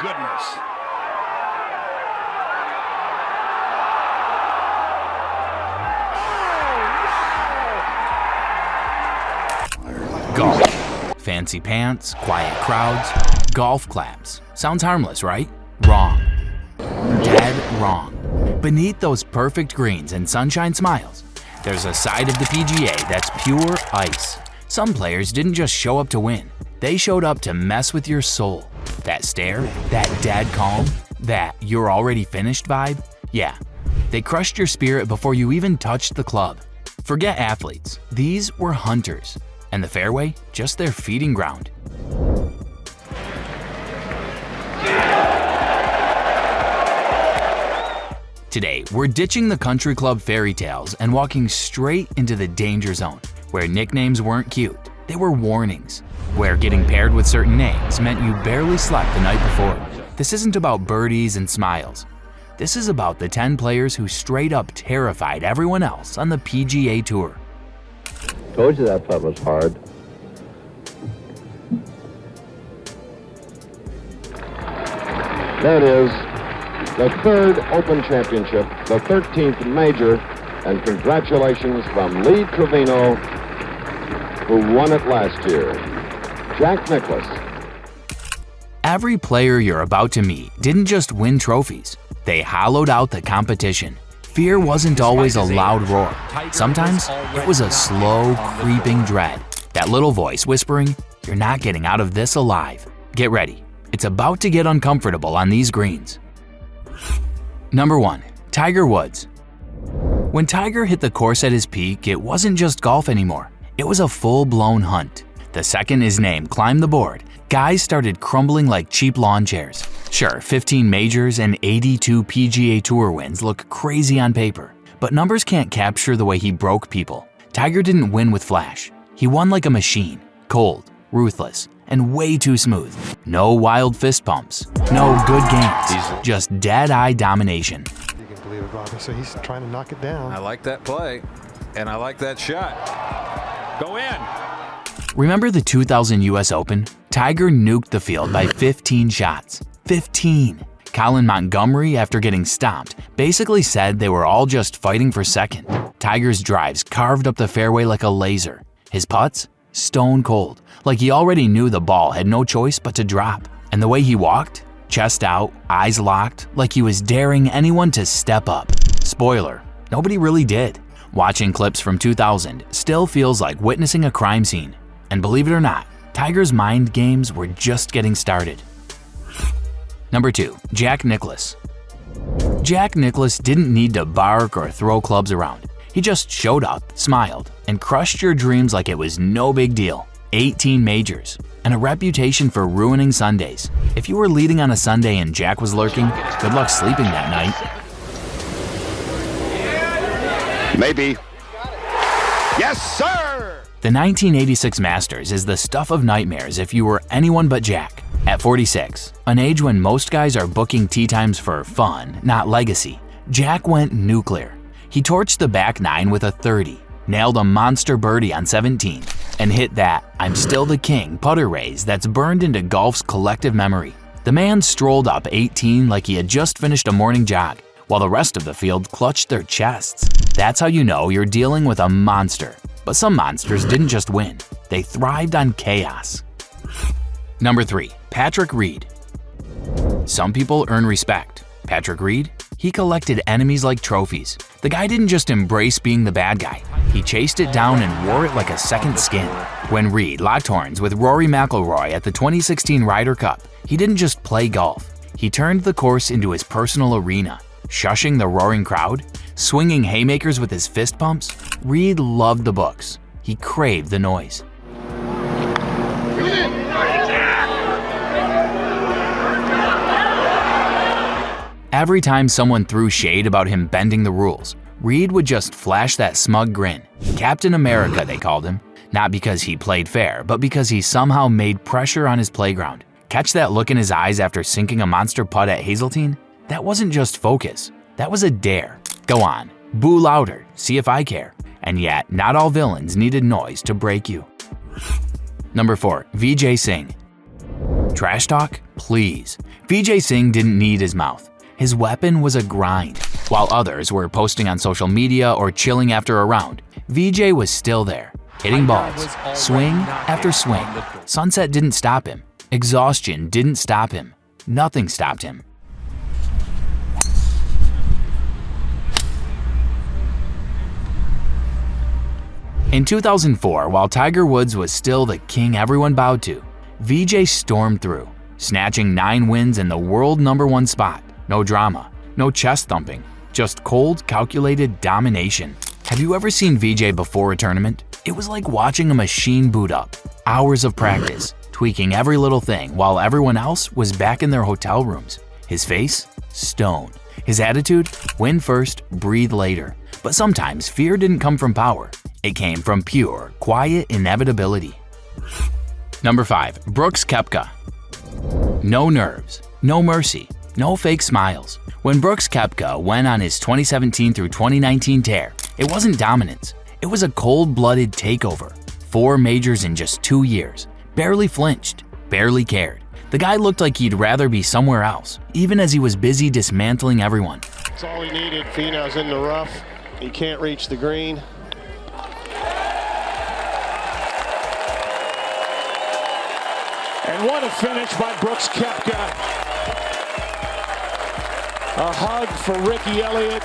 goodness. Golf. Fancy pants, quiet crowds, golf claps. Sounds harmless, right? Wrong. Dead wrong. Beneath those perfect greens and sunshine smiles, there's a side of the PGA that's pure ice. Some players didn't just show up to win. They showed up to mess with your soul. That stare, that dead calm, that you're already finished vibe, yeah. They crushed your spirit before you even touched the club. Forget athletes, these were hunters. And the fairway, just their feeding ground. Today, we're ditching the country club fairy tales and walking straight into the danger zone, where nicknames weren't cute, they were warnings. Where getting paired with certain names meant you barely slept the night before. This isn't about birdies and smiles. This is about the 10 players who straight up terrified everyone else on the PGA Tour. Told you that putt was hard. There it is, the third Open Championship, the 13th major, and congratulations from Lee Trevino, who won it last year. Jack Nicklaus. Every player you're about to meet didn't just win trophies, they hollowed out the competition. Fear wasn't always a loud roar. Sometimes it was a slow, creeping dread. That little voice whispering, "You're not getting out of this alive." Get ready. It's about to get uncomfortable on these greens. Number 1. Tiger Woods. When Tiger hit the course at his peak, it wasn't just golf anymore. It was a full-blown hunt. The second his name climbed the board, guys started crumbling like cheap lawn chairs. Sure, 15 majors and 82 PGA Tour wins look crazy on paper, but numbers can't capture the way he broke people. Tiger didn't win with flash. He won like a machine, cold, ruthless, and way too smooth. No wild fist pumps, no good games, just dead-eye domination. You can believe it, Bobby. So he's trying to knock it down. I like that play, and I like that shot. Go in. Remember the 2000 US Open? Tiger nuked the field by 15 shots. 15! Colin Montgomerie, after getting stomped, basically said they were all just fighting for second. Tiger's drives carved up the fairway like a laser. His putts? Stone cold, like he already knew the ball had no choice but to drop. And the way he walked? Chest out, eyes locked, like he was daring anyone to step up. Spoiler, nobody really did. Watching clips from 2000 still feels like witnessing a crime scene. And believe it or not, Tiger's mind games were just getting started. Number 2. Jack Nicklaus. Jack Nicklaus didn't need to bark or throw clubs around. He just showed up, smiled, and crushed your dreams like it was no big deal. 18 majors, and a reputation for ruining Sundays. If you were leading on a Sunday and Jack was lurking, good luck sleeping that night. Maybe. Yes, sir! The 1986 Masters is the stuff of nightmares if you were anyone but Jack. At 46, an age when most guys are booking tee times for fun, not legacy, Jack went nuclear. He torched the back nine with a 30, nailed a monster birdie on 17, and hit that "I'm still the king" putter raise that's burned into golf's collective memory. The man strolled up 18 like he had just finished a morning jog, while the rest of the field clutched their chests. That's how you know you're dealing with a monster. But some monsters didn't just win, they thrived on chaos. Number 3. Patrick Reed. Some people earn respect. Patrick Reed? He collected enemies like trophies. The guy didn't just embrace being the bad guy, he chased it down and wore it like a second skin. When Reed locked horns with Rory McIlroy at the 2016 Ryder Cup, he didn't just play golf, he turned the course into his personal arena. Shushing the roaring crowd, swinging haymakers with his fist pumps, Reed loved the books. He craved the noise. Every time someone threw shade about him bending the rules, Reed would just flash that smug grin. Captain America, they called him. Not because he played fair, but because he somehow made pressure on his playground. Catch that look in his eyes after sinking a monster putt at Hazeltine? That wasn't just focus, that was a dare. Go on, boo louder, see if I care. And yet, not all villains needed noise to break you. Number 4. Vijay Singh. Trash talk? Please. Vijay Singh didn't need his mouth. His weapon was a grind. While others were posting on social media or chilling after a round, Vijay was still there, hitting balls, swing after swing. Sunset didn't stop him. Exhaustion didn't stop him. Nothing stopped him. In 2004, while Tiger Woods was still the king everyone bowed to, Vijay stormed through, snatching 9 wins in the world #1 spot. No drama, no chest thumping, just cold, calculated domination. Have you ever seen Vijay before a tournament? It was like watching a machine boot up. Hours of practice, tweaking every little thing while everyone else was back in their hotel rooms. His face? Stone. His attitude? Win first, breathe later. But sometimes fear didn't come from power. It came from pure, quiet inevitability. Number 5. Brooks Koepka. No nerves, no mercy, no fake smiles. When Brooks Koepka went on his 2017 through 2019 tear, it wasn't dominance. It was a cold-blooded takeover. 4 majors in just 2 years. Barely flinched, barely cared. The guy looked like he'd rather be somewhere else, even as he was busy dismantling everyone. That's all he needed. Finau's in the rough. He can't reach the green. And what a finish by Brooks Koepka. A hug for Ricky Elliott.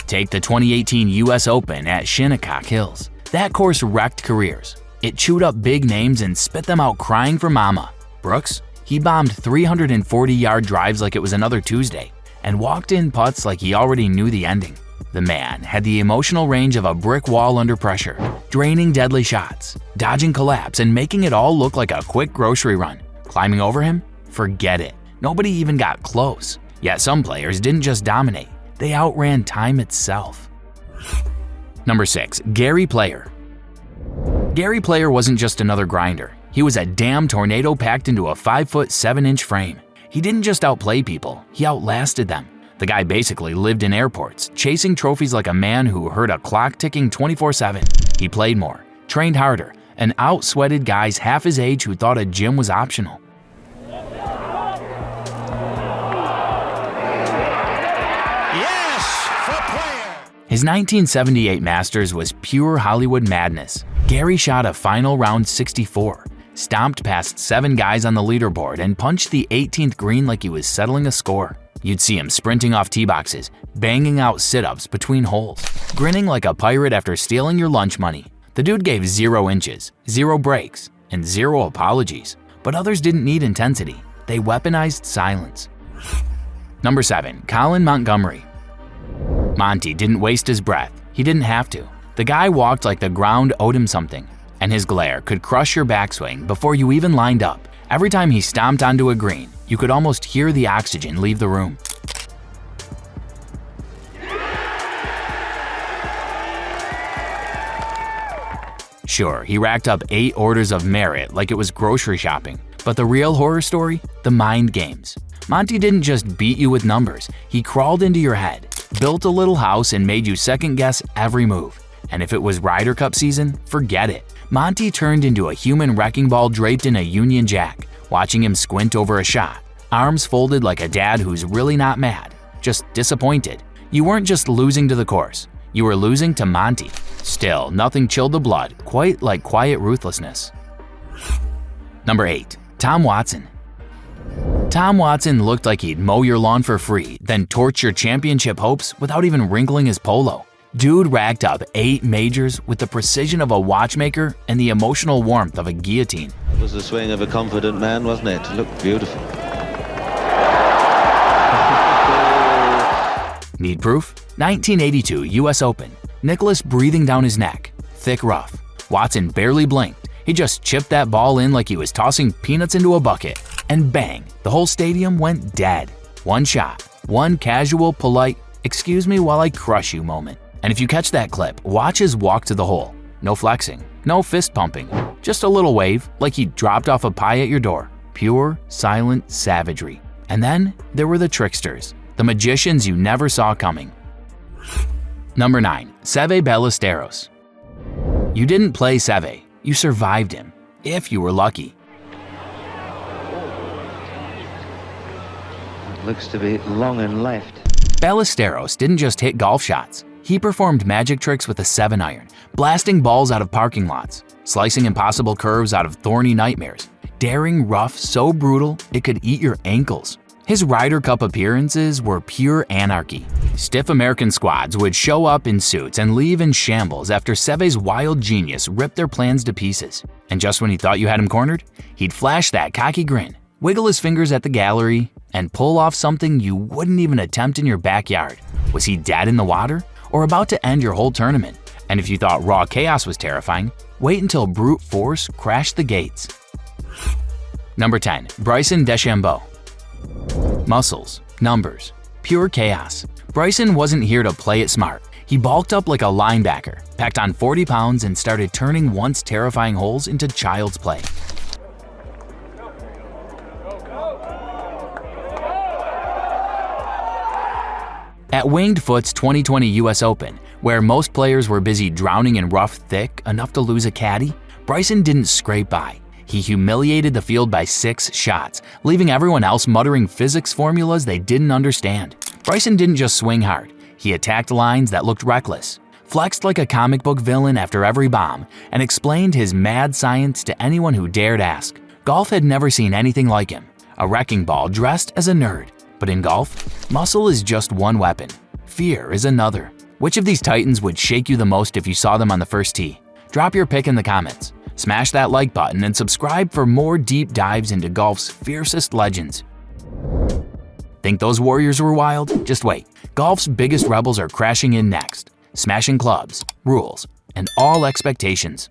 Take the 2018 US Open at Shinnecock Hills. That course wrecked careers. It chewed up big names and spit them out crying for mama. Brooks, he bombed 340-yard drives like it was another Tuesday and walked in putts like he already knew the ending. The man had the emotional range of a brick wall under pressure, draining deadly shots, dodging collapse, and making it all look like a quick grocery run. Climbing over him? Forget it. Nobody even got close. Yet some players didn't just dominate, they outran time itself. Number 6. Gary Player. Gary Player wasn't just another grinder. He was a damn tornado packed into a 5-foot 7-inch frame. He didn't just outplay people, he outlasted them. The guy basically lived in airports, chasing trophies like a man who heard a clock ticking 24/7. He played more, trained harder, and outsweated guys half his age who thought a gym was optional. His 1978 Masters was pure Hollywood madness. Gary shot a final round 64, stomped past 7 guys on the leaderboard, and punched the 18th green like he was settling a score. You'd see him sprinting off tee boxes, banging out sit-ups between holes, grinning like a pirate after stealing your lunch money. The dude gave 0 inches, 0 breaks, and 0 apologies. But others didn't need intensity. They weaponized silence. Number 7. Colin Montgomerie. Monty didn't waste his breath. He didn't have to. The guy walked like the ground owed him something, and his glare could crush your backswing before you even lined up. Every time he stomped onto a green, you could almost hear the oxygen leave the room. Sure, he racked up 8 orders of merit like it was grocery shopping, but the real horror story? The mind games. Monty didn't just beat you with numbers, he crawled into your head, built a little house, and made you second-guess every move. And if it was Ryder Cup season, forget it. Monty turned into a human wrecking ball draped in a Union Jack, watching him squint over a shot, arms folded like a dad who's really not mad, just disappointed. You weren't just losing to the course, you were losing to Monty. Still, nothing chilled the blood quite like quiet ruthlessness. Number 8. Tom Watson. Tom Watson looked like he'd mow your lawn for free, then torch your championship hopes without even wrinkling his polo. Dude racked up 8 majors with the precision of a watchmaker and the emotional warmth of a guillotine. It was the swing of a confident man, wasn't it? It looked beautiful. Need proof? 1982 US Open. Nicklaus breathing down his neck. Thick rough. Watson barely blinked. He just chipped that ball in like he was tossing peanuts into a bucket. And bang, the whole stadium went dead. One shot. One casual, polite, excuse me while I crush you moment. And if you catch that clip, watch his walk to the hole. No flexing, no fist pumping, just a little wave like he dropped off a pie at your door. Pure, silent savagery. And then there were the tricksters, the magicians you never saw coming. Number 9. Seve Ballesteros. You didn't play Seve, you survived him, if you were lucky. looks to be long and left. Ballesteros didn't just hit golf shots. He performed magic tricks with a 7-iron, blasting balls out of parking lots, slicing impossible curves out of thorny nightmares, daring rough so brutal it could eat your ankles. His Ryder Cup appearances were pure anarchy. Stiff American squads would show up in suits and leave in shambles after Seve's wild genius ripped their plans to pieces. And just when he thought you had him cornered, he'd flash that cocky grin, wiggle his fingers at the gallery, and pull off something you wouldn't even attempt in your backyard. Was he dead in the water or about to end your whole tournament? And if you thought raw chaos was terrifying, wait until brute force crashed the gates. Number 10. Bryson DeChambeau. Muscles, numbers, pure chaos. Bryson wasn't here to play it smart. He bulked up like a linebacker, packed on 40 pounds, and started turning once terrifying holes into child's play. At Winged Foot's 2020 US Open, where most players were busy drowning in rough thick enough to lose a caddy, Bryson didn't scrape by. He humiliated the field by 6 shots, leaving everyone else muttering physics formulas they didn't understand. Bryson didn't just swing hard, he attacked lines that looked reckless, flexed like a comic book villain after every bomb, and explained his mad science to anyone who dared ask. Golf had never seen anything like him, a wrecking ball dressed as a nerd. But in golf, muscle is just one weapon, fear is another. Which of these titans would shake you the most if you saw them on the first tee? Drop your pick in the comments. Smash that like button and subscribe for more deep dives into golf's fiercest legends. Think those warriors were wild? Just wait. Golf's biggest rebels are crashing in next, smashing clubs, rules, and all expectations.